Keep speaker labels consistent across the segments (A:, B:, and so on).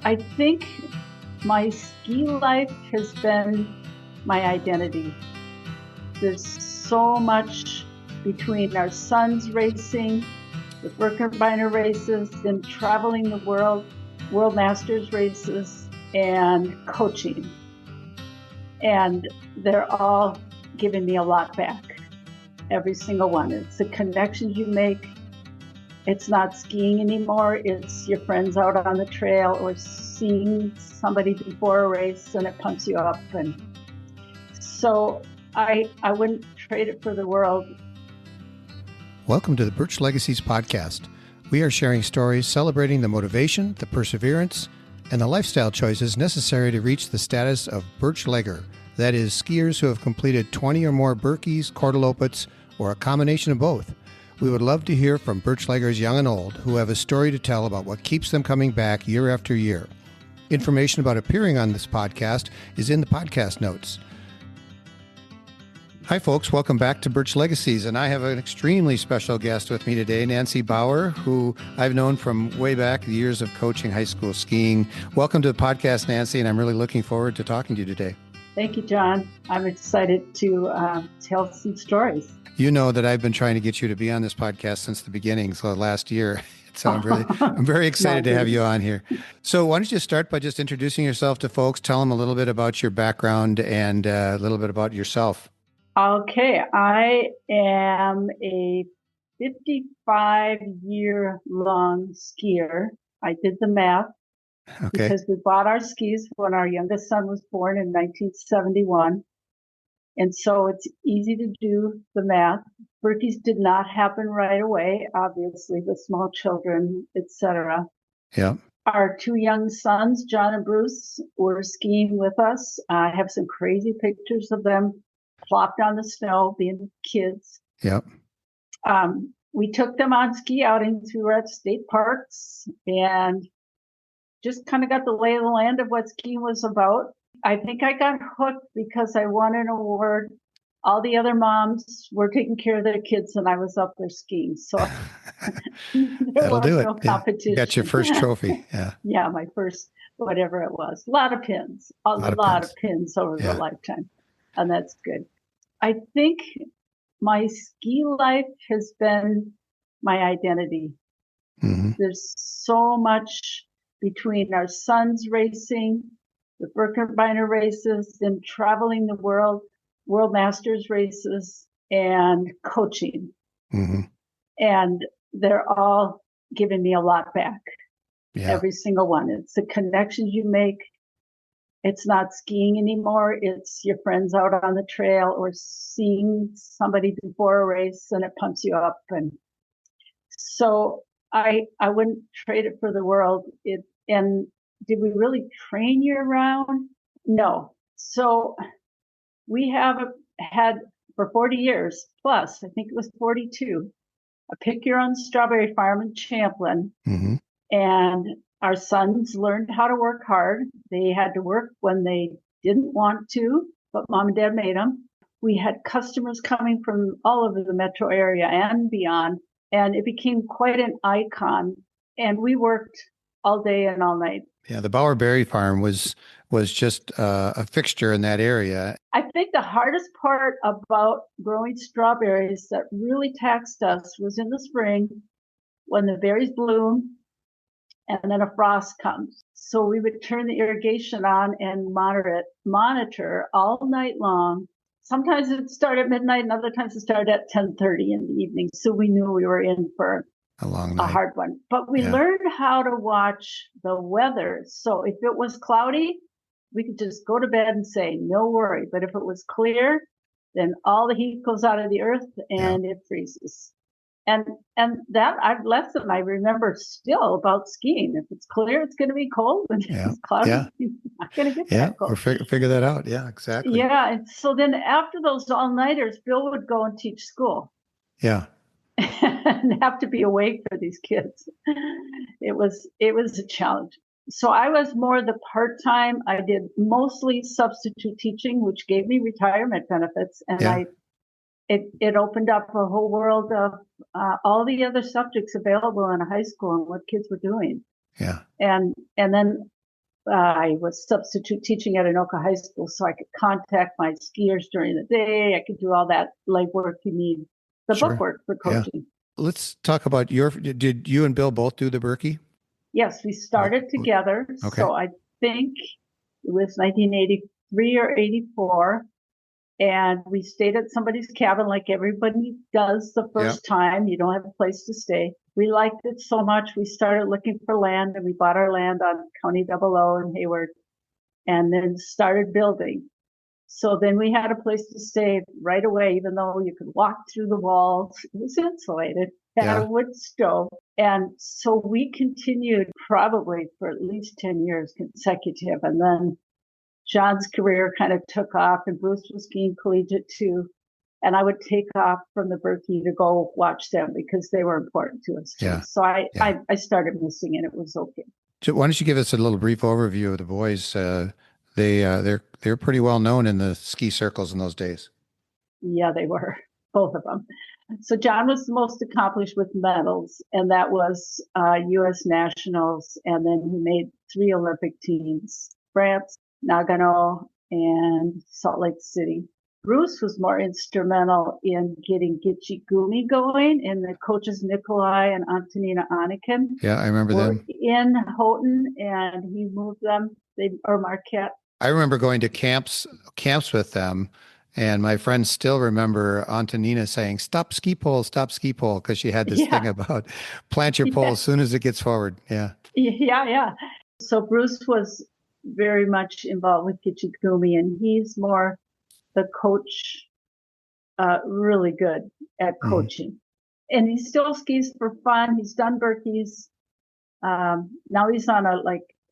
A: I think my ski life has been my identity. There's so much between our sons racing, the Birkies races, then traveling the world masters races, and coaching. And they're all giving me a lot back, every single one. It's the connections you make. It's not skiing anymore. It's your friends out on the trail or seeing somebody before a race and it pumps you up. And so I wouldn't trade it for the world.
B: Welcome to the Birch Legacies podcast. We are sharing stories celebrating the motivation, the perseverance, and the lifestyle choices necessary to reach the status of Birchlegger. That is, skiers who have completed 20 or more Birkies, Korteloppets, or a combination of both. We would love to hear from Birchleggers young and old who have a story to tell about what keeps them coming back year after year. Information about appearing on this podcast is in the podcast notes. Hi folks, welcome back to Birch Legacies, and I have an extremely special guest with me today, Nancy Bauer, who I've known from way back, the years of coaching high school skiing. Welcome to the podcast, Nancy, and I'm really looking forward to talking to you today.
A: Thank you, John. I'm excited to tell some stories.
B: You know that I've been trying to get you to be on this podcast since the beginning, so last year. So I'm very excited to have you on here. So why don't you start by just introducing yourself to folks, tell them a little bit about your background and a little bit about yourself.
A: Okay, I am a 55-year-long skier. I did the math because we bought our skis when our youngest son was born in 1971. And so it's easy to do the math. Birkies did not happen right away, obviously, with small children, etc.
B: Yeah.
A: Our two young sons, John and Bruce, were skiing with us. I have some crazy pictures of them plopped on the snow, being kids.
B: Yep.
A: We took them on ski outings. We were at state parks and just kind of got the lay of the land of what skiing was about. I think I got hooked because I won an award. All the other moms were taking care of their kids and I was up there skiing. So
B: That'll do it.
A: No competition.
B: You got your first trophy. Yeah.
A: Yeah, my first, whatever it was. A lot of pins. A lot of pins over the lifetime. And that's good. I think my ski life has been my identity. Mm-hmm. There's so much between our sons racing, the Birkies races, then traveling the world masters races, and coaching. Mm-hmm. And they're all giving me a lot back, every single one. It's the connections you make. It's not skiing anymore. It's your friends out on the trail or seeing somebody before a race and it pumps you up. And so I wouldn't trade it for the world. And did we really train year round? No. So we have had for 40 years plus, I think it was 42, a pick your own strawberry farm in Champlin. Mm-hmm. And our sons learned how to work hard. They had to work when they didn't want to, but mom and dad made them. We had customers coming from all over the metro area and beyond, and it became quite an icon. And we worked all day and all night.
B: Yeah, the Bauer Berry Farm was just a fixture in that area.
A: I think the hardest part about growing strawberries that really taxed us was in the spring when the berries bloom and then a frost comes. So we would turn the irrigation on and monitor all night long. Sometimes it started at midnight and other times it started at 10:30 in the evening. So we knew we were in for
B: a long night.
A: A hard one. But we learned how to watch the weather. So if it was cloudy, we could just go to bed and say, no worry. But if it was clear, then all the heat goes out of the earth and it freezes. And that lesson I remember still about skiing. If it's clear, it's going to be cold. And if it's cloudy, it's not going to get that cold.
B: Or figure that out. Yeah, exactly.
A: Yeah. And so then after those all-nighters, Bill would go and teach school.
B: Yeah.
A: And have to be awake for these kids. It was a challenge. So I was more the part-time. I did mostly substitute teaching, which gave me retirement benefits. And it opened up a whole world of all the other subjects available in a high school and what kids were doing.
B: Yeah.
A: And then I was substitute teaching at Anoka High School, so I could contact my skiers during the day. I could do all that legwork you need, the
B: Sure.
A: bookwork for coaching.
B: Yeah. Let's talk about did you and Bill both do the Birkie?
A: Yes, we started together.
B: Okay.
A: So I think it was 1983 or 84. And we stayed at somebody's cabin like everybody does the first time. You don't have a place to stay. We liked it so much, we started looking for land, and we bought our land on County 00 in Hayward and then started building. So then we had a place to stay right away, even though you could walk through the walls. It was insulated, had a wood stove. And so we continued probably for at least 10 years consecutive. And then John's career kind of took off, and Bruce was skiing collegiate too. And I would take off from the Birkie to go watch them because they were important to us too.
B: Yeah.
A: So I started missing it. It was okay.
B: So why don't you give us a little brief overview of the boys? They're pretty well known in the ski circles in those days.
A: Yeah, they were, both of them. So John was the most accomplished with medals, and that was U.S. Nationals. And then he made 3 Olympic teams: France, Nagano, and Salt Lake City. Bruce was more instrumental in getting Gitchigumi going, and the coaches Nikolai and Antonina Anakin.
B: Yeah, I remember them.
A: In Houghton, and he moved them, or Marquette.
B: I remember going to camps with them, and my friends still remember Antonina saying, stop ski pole, because she had this thing about plant your pole as soon as it gets forward. Yeah.
A: Yeah. So Bruce was very much involved with Gitchigumi, and he's more the coach, really good at coaching. And he still skis for fun. He's done Birkies. Now he's on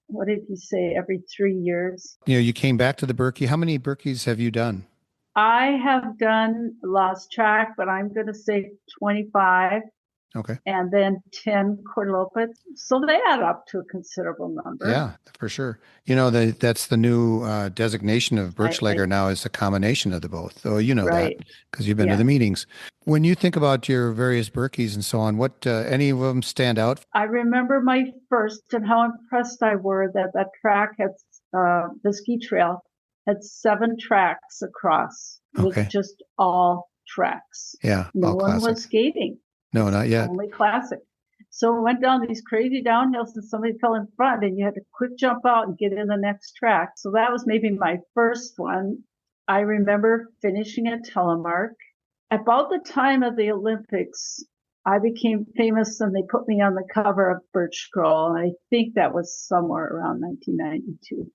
A: what did he say, every 3 years?
B: You came back to the Birkie. How many Birkies have you done?
A: I have done, lost track, but I'm going to say 25.
B: Okay.
A: And then 10 Korteloppets. So they add up to a considerable number.
B: Yeah, for sure. That's the new designation of Birchlegger now, is a combination of the both. Oh, that because you've been to the meetings. When you think about your various Birkies and so on, what any of them stand out?
A: I remember my first and how impressed I were that track had, the ski trail had 7 tracks across. With just all tracks.
B: Yeah,
A: no
B: all
A: one
B: classic.
A: Was skating.
B: No, not yet.
A: Only classic. So we went down these crazy downhills, and somebody fell in front, and you had to quick jump out and get in the next track. So that was maybe my first one. I remember finishing at Telemark. About the time of the Olympics, I became famous, and they put me on the cover of Birch Scroll. And I think that was somewhere around 1992.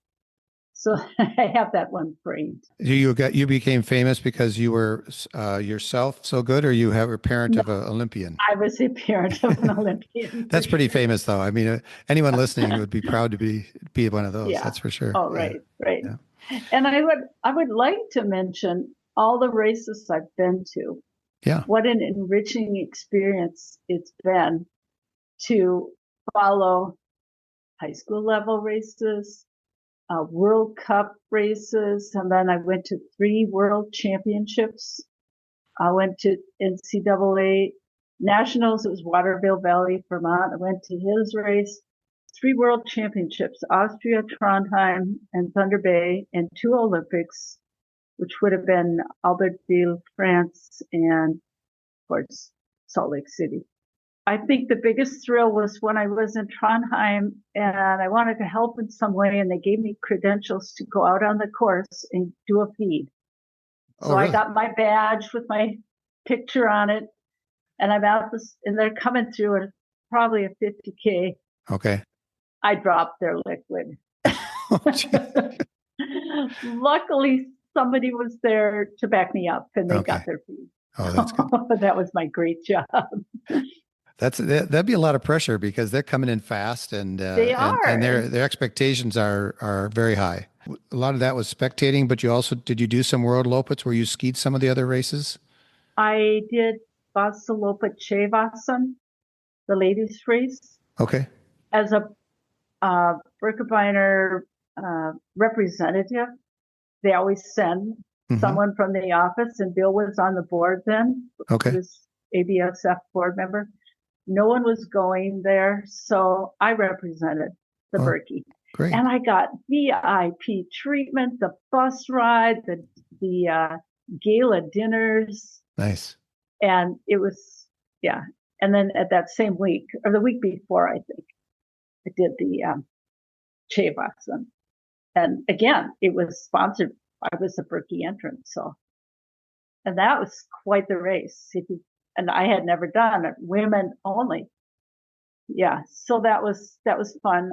A: So I have that one framed.
B: You became famous because you were yourself so good, or you have a parent of an Olympian?
A: I was a parent of an Olympian.
B: That's pretty famous, though. I mean, anyone listening would be proud to be one of those.
A: Yeah.
B: That's for sure.
A: Oh, right. Yeah. And I would like to mention all the races I've been to.
B: Yeah.
A: What an enriching experience it's been to follow high school level races, World Cup races, and then I went to 3 World Championships. I went to NCAA Nationals. It was Waterville Valley, Vermont. I went to his race. 3 World Championships: Austria, Trondheim, and Thunder Bay, and 2 Olympics, which would have been Albertville, France, and of course Salt Lake City. I think the biggest thrill was when I was in Trondheim and I wanted to help in some way, and they gave me credentials to go out on the course and do a feed. So really? I got my badge with my picture on it, and I'm out this, and they're coming through at probably a 50K.
B: Okay.
A: I dropped their liquid. Luckily, somebody was there to back me up, and they got their feed.
B: Oh, that's good.
A: That was my great job.
B: That'd be a lot of pressure because they're coming in fast, and
A: they are,
B: and their expectations are very high. A lot of that was spectating, but did you do some Korteloppets where you skied some of the other races?
A: I did Vasaloppet Chevasan, the ladies' race.
B: Okay.
A: As a Birkebeiner representative, they always send someone from the office, and Bill was on the board then.
B: Okay.
A: He was ABSF board member. No one was going there, so I represented the Birkie.
B: Great.
A: And I got VIP treatment, the bus ride, the gala dinners.
B: Nice.
A: And it was, yeah. And then at that same week, or the week before, I think, I did the Chavax. And again, it was sponsored. I was the Birkie entrant. So, and that was quite the race. And I had never done it, women only. Yeah. So that was fun.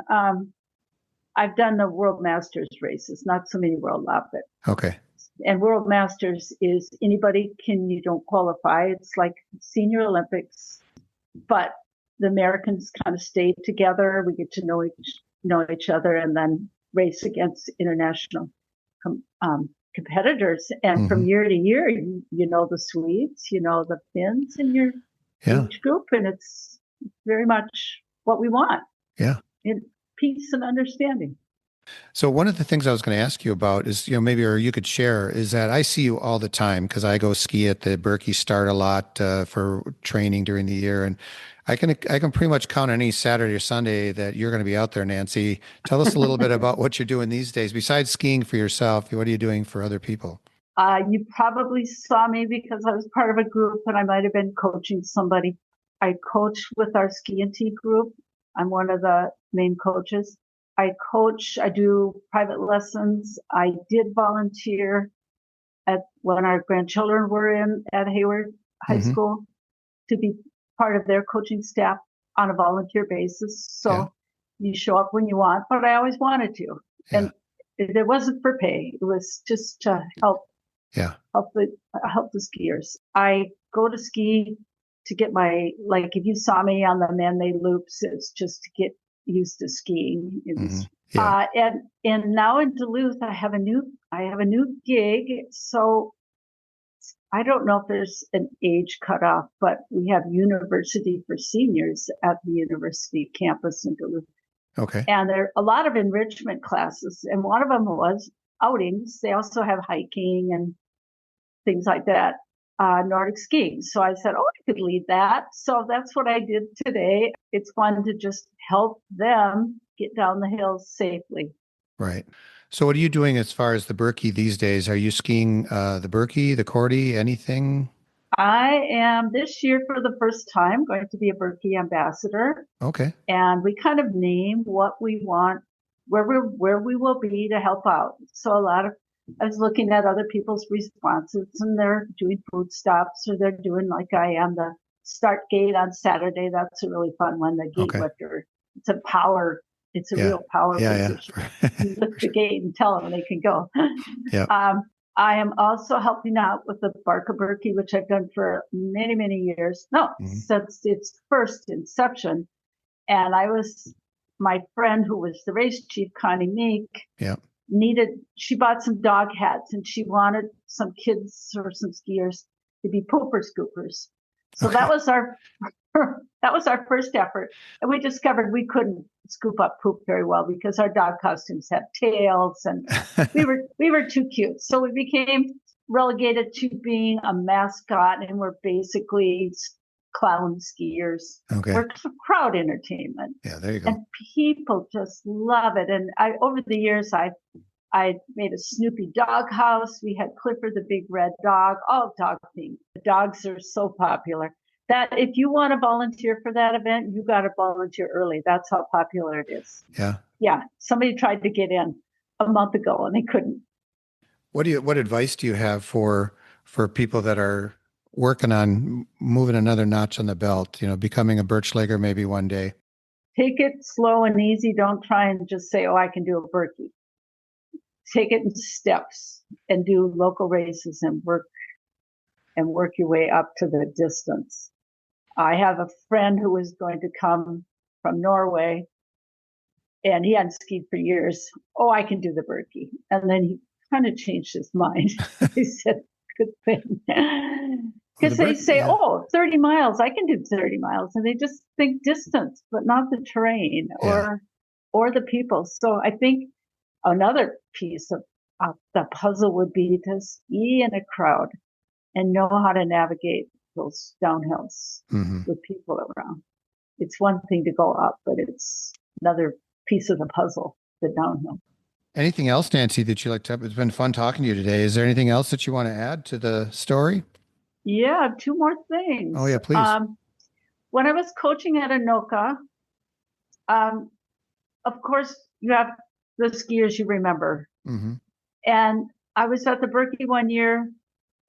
A: I've done the World Masters races, not so many World Loppet.
B: Okay.
A: And World Masters is you don't qualify. It's like Senior Olympics, but the Americans kind of stay together. We get to know each other and then race against international competitors. And from year to year, you know the Swedes, you know the Finns in your age group, and it's very much what we want.
B: Yeah.
A: In peace and understanding.
B: So one of the things I was going to ask you about is, maybe, or you could share, is that I see you all the time because I go ski at the Birkie start a lot for training during the year. And I can pretty much count on any Saturday or Sunday that you're going to be out there, Nancy. Tell us a little bit about what you're doing these days. Besides skiing for yourself, what are you doing for other people?
A: You probably saw me because I was part of a group and I might have been coaching somebody. I coach with our ski and tea group. I'm one of the main coaches. I coach, I do private lessons. I did volunteer when our grandchildren were at Hayward High School to be part of their coaching staff on a volunteer basis. So you show up when you want, but I always wanted to. Yeah. And it wasn't for pay. It was just to help the skiers. I go to ski to get if you saw me on the man-made loops, it's just to get used to skiing. And now in Duluth, I have a new gig. So I don't know if there's an age cutoff, but we have university for seniors at the university campus in Duluth.
B: Okay.
A: And there are a lot of enrichment classes, and one of them was outings. They also have hiking and things like that, Nordic skiing. So I said, I could lead that. So that's what I did today. It's fun to just help them get down the hills safely.
B: Right. So what are you doing as far as the Birkie these days? Are you skiing the Birkie, the Korte, anything?
A: I am this year for the first time going to be a Birkie ambassador.
B: Okay.
A: And we kind of name what we want, where we will be to help out. So I was looking at other people's responses, and they're doing food stops, or they're doing like I am, the start gate on Saturday. That's a really fun one. The gate lifter. It's a real power position. You lift the gate and tell them they can go. I am also helping out with the Barker Birkie, which I've done for many, many years. Since its first inception. And my friend who was the race chief, Connie Meek, she bought some dog hats, and she wanted some kids or some skiers to be pooper scoopers. So that was our first effort. And we discovered we couldn't scoop up poop very well because our dog costumes have tails, and we were too cute. So we became relegated to being a mascot, and we're basically clown skiers.
B: Okay.
A: We're crowd entertainment.
B: Yeah, there you go.
A: And people just love it. And over the years, I made a Snoopy dog house. We had Clifford the big red dog, all dog themed. The dogs are so popular that if you want to volunteer for that event, you got to volunteer early. That's how popular it is.
B: Yeah.
A: Yeah. Somebody tried to get in a month ago and they couldn't.
B: What advice do you have for people that are working on moving another notch on the belt, becoming a Birchlegger maybe one day?
A: Take it slow and easy. Don't try and just say, I can do a Birkie. Take it in steps and do local races and work your way up to the distance. I have a friend who was going to come from Norway, and he hadn't skied for years. I can do the Birkie. And then he kind of changed his mind. He said, good thing. Because they say, 30 miles, I can do 30 miles. And they just think distance, but not the terrain or the people. So I think another piece of the puzzle would be to ski in a crowd and know how to navigate those downhills with people around. It's one thing to go up, but it's another piece of the puzzle. the downhill.
B: Anything else, Nancy, that you like to? It's been fun talking to you today. Is there anything else that you want to add to the story?
A: Yeah, two more things.
B: Oh yeah, please.
A: When I was coaching at Anoka, of course, you have the skiers you remember.
B: Mm-hmm.
A: And I was at the Birkie one year,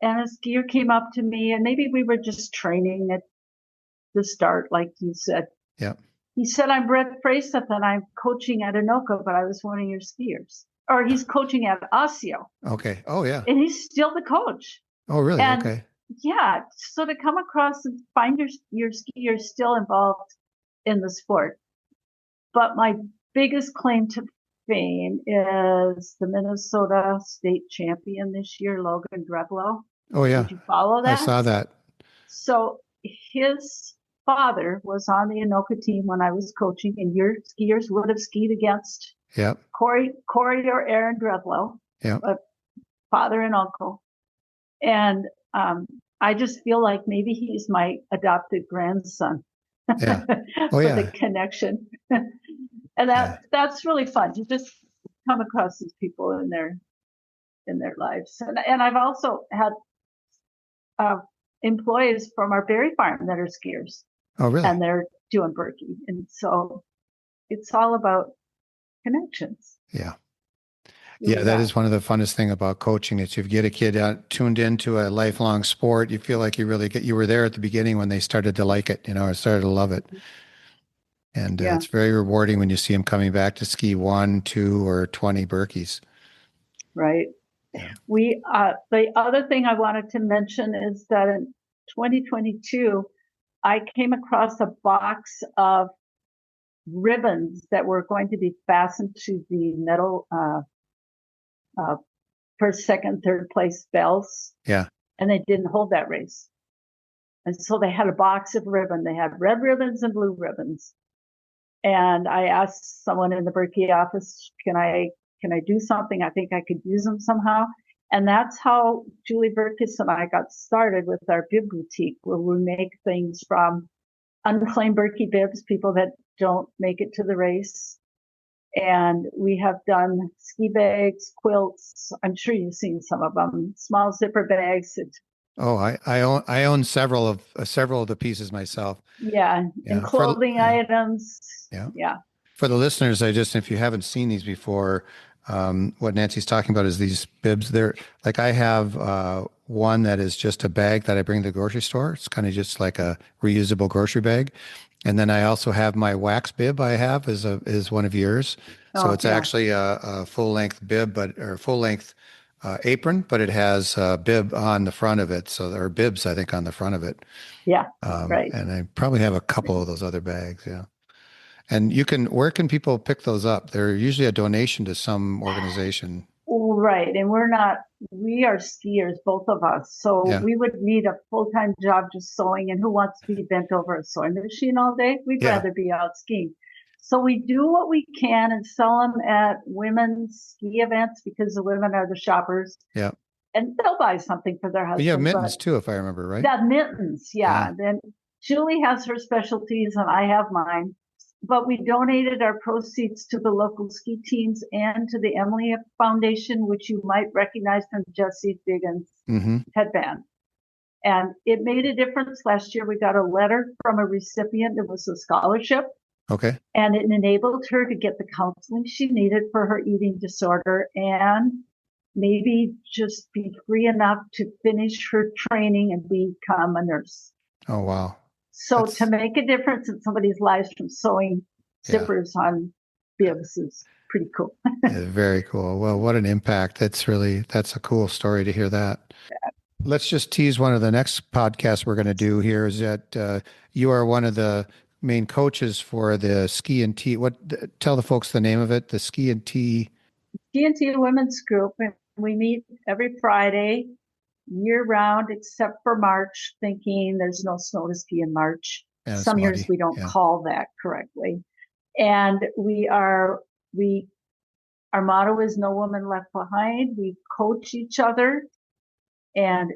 A: and a skier came up to me, and maybe we were just training at the start, like you said.
B: Yeah.
A: He said, "I'm Brett Fraseth, and I'm coaching at Anoka, but I was one of your skiers." Or he's coaching at Osseo.
B: Okay. Oh yeah.
A: And he's still the coach.
B: Oh really?
A: And
B: okay.
A: yeah, so to come across and find your skiers still involved in the sport. But my biggest claim to fame is the Minnesota state champion this year, Logan Dreblow.
B: Oh yeah.
A: Did you follow that?
B: I saw that.
A: So his father was on the Anoka team when I was coaching, and your skiers would have skied against Corey or Aaron Dreblow, father and uncle. And I just feel like maybe he's my adopted grandson.
B: Yeah. Oh
A: for
B: yeah.
A: the connection. And that's really fun. You just come across these people in their lives. And I've also had employees from our berry farm that are skiers.
B: Oh really?
A: And they're doing Birkie. And so it's all about connections.
B: Yeah. Yeah, that is one of the funnest thing about coaching. Is you get a kid tuned into a lifelong sport, you feel like you were there at the beginning when they started to like it, or started to love it. And it's very rewarding when you see them coming back to ski 1, 2, or 20 Birkies.
A: Right. Yeah. The other thing I wanted to mention is that in 2022, I came across a box of ribbons that were going to be fastened to the metal first, second, third place bells.
B: Yeah.
A: And they didn't hold that race. And so they had a box of ribbon. They had red ribbons and blue ribbons. And I asked someone in the Birkie office, can I do something? I think I could use them somehow. And that's how Julie Birkies and I got started with our bib boutique, where we make things from unclaimed Birkie bibs, people that don't make it to the race. And we have done ski bags, quilts. I'm sure you've seen some of them, small zipper bags.
B: Oh, I own several of the pieces myself.
A: Yeah. And clothing items. Yeah.
B: For the listeners, if you haven't seen these before, what Nancy's talking about is these bibs. They're like, I have one that is just a bag that I bring to the grocery store. It's kind of just like a reusable grocery bag. And then I also have my wax bib I have is one of yours. So it's actually a full length bib, or full length apron, but it has a bib on the front of it. So there are bibs, I think, on the front of it.
A: Yeah. Right.
B: And I probably have a couple of those other bags. Yeah. And where can people pick those up? They're usually a donation to some organization.
A: Right. And we are skiers, both of us. So we would need a full-time job just sewing. And who wants to be bent over a sewing machine all day? We'd rather be out skiing. So we do what we can and sell them at women's ski events, because the women are the shoppers.
B: Yeah.
A: And they'll buy something for their husband.
B: But you have mittens too, if I remember right.
A: Yeah, mittens. Yeah. Then Julie has her specialties and I have mine. But we donated our proceeds to the local ski teams and to the Emily Foundation, which you might recognize from Jesse Diggins' headband. And it made a difference. Last year, we got a letter from a recipient. It was a scholarship.
B: Okay.
A: And it enabled her to get the counseling she needed for her eating disorder and maybe just be free enough to finish her training and become a nurse.
B: Oh, wow.
A: So to make a difference in somebody's lives from sewing zippers on bibs is pretty cool.
B: Very cool. Well, what an impact. That's a cool story to hear that. Let's just tease one of the next podcasts we're going to do here is that you are one of the main coaches for the Ski and Tea. Tell the folks the name of it, the Ski and Tea.
A: Ski and Tea Women's Group. And we meet every Friday year round, except for March, thinking there's no snow to ski in March. Some years we don't call that correctly. And our motto is no woman left behind. We coach each other, and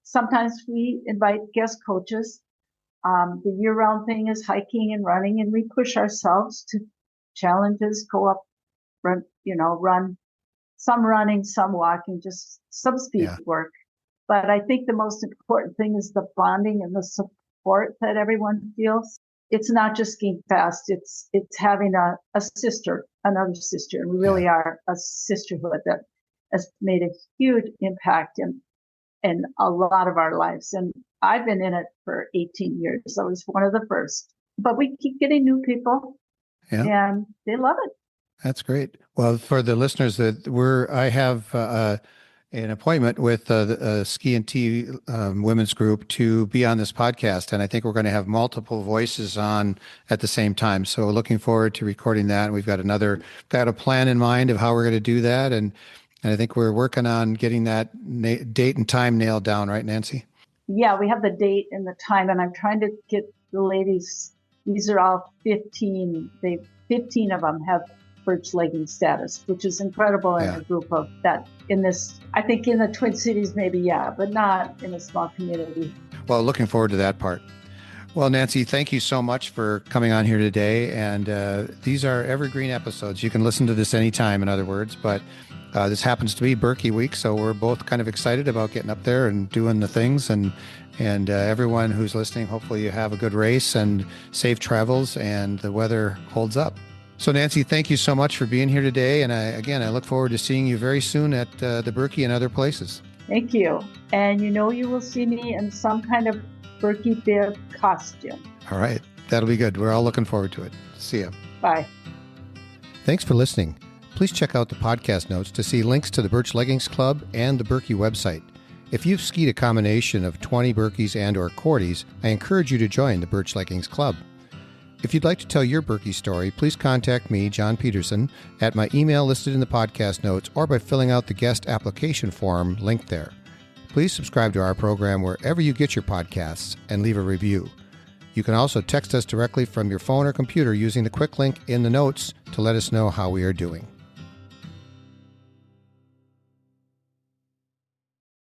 A: sometimes we invite guest coaches. The year-round thing is hiking and running, and we push ourselves to challenges, go up run some running, some walking, just some speed work. But I think the most important thing is the bonding and the support that everyone feels. It's not just skiing fast. It's having a sister, another sister. And we really are a sisterhood that has made a huge impact in a lot of our lives. And I've been in it for 18 years. I was one of the first. But we keep getting new people, and they love it.
B: That's great. Well, for the listeners I have an appointment with the Ski and Tea women's group to be on this podcast, and I think we're going to have multiple voices on at the same time. So looking forward to recording that. And we've got a plan in mind of how we're going to do that, and I think we're working on getting that date and time nailed down, right, Nancy?
A: Yeah, we have the date and the time, and I'm trying to get the ladies. These are all 15. 15 of them have Birch legging status, which is incredible in a group of that. I think in the Twin Cities, maybe, but not in a small community.
B: Well, looking forward to that part. Well, Nancy, thank you so much for coming on here today. And these are evergreen episodes. You can listen to this anytime, in other words, but this happens to be Birkie week. So we're both kind of excited about getting up there and doing the things. And everyone who's listening, hopefully you have a good race and safe travels and the weather holds up. So Nancy, thank you so much for being here today. And I look forward to seeing you very soon at the Birkie and other places.
A: Thank you. And you will see me in some kind of Birkie bib costume.
B: All right. That'll be good. We're all looking forward to it. See you.
A: Bye.
B: Thanks for listening. Please check out the podcast notes to see links to the Birch Leggings Club and the Birkie website. If you've skied a combination of 20 Birkies and or Kortes, I encourage you to join the Birch Leggings Club. If you'd like to tell your Birkie story, please contact me, John Peterson, at my email listed in the podcast notes or by filling out the guest application form linked there. Please subscribe to our program wherever you get your podcasts and leave a review. You can also text us directly from your phone or computer using the quick link in the notes to let us know how we are doing.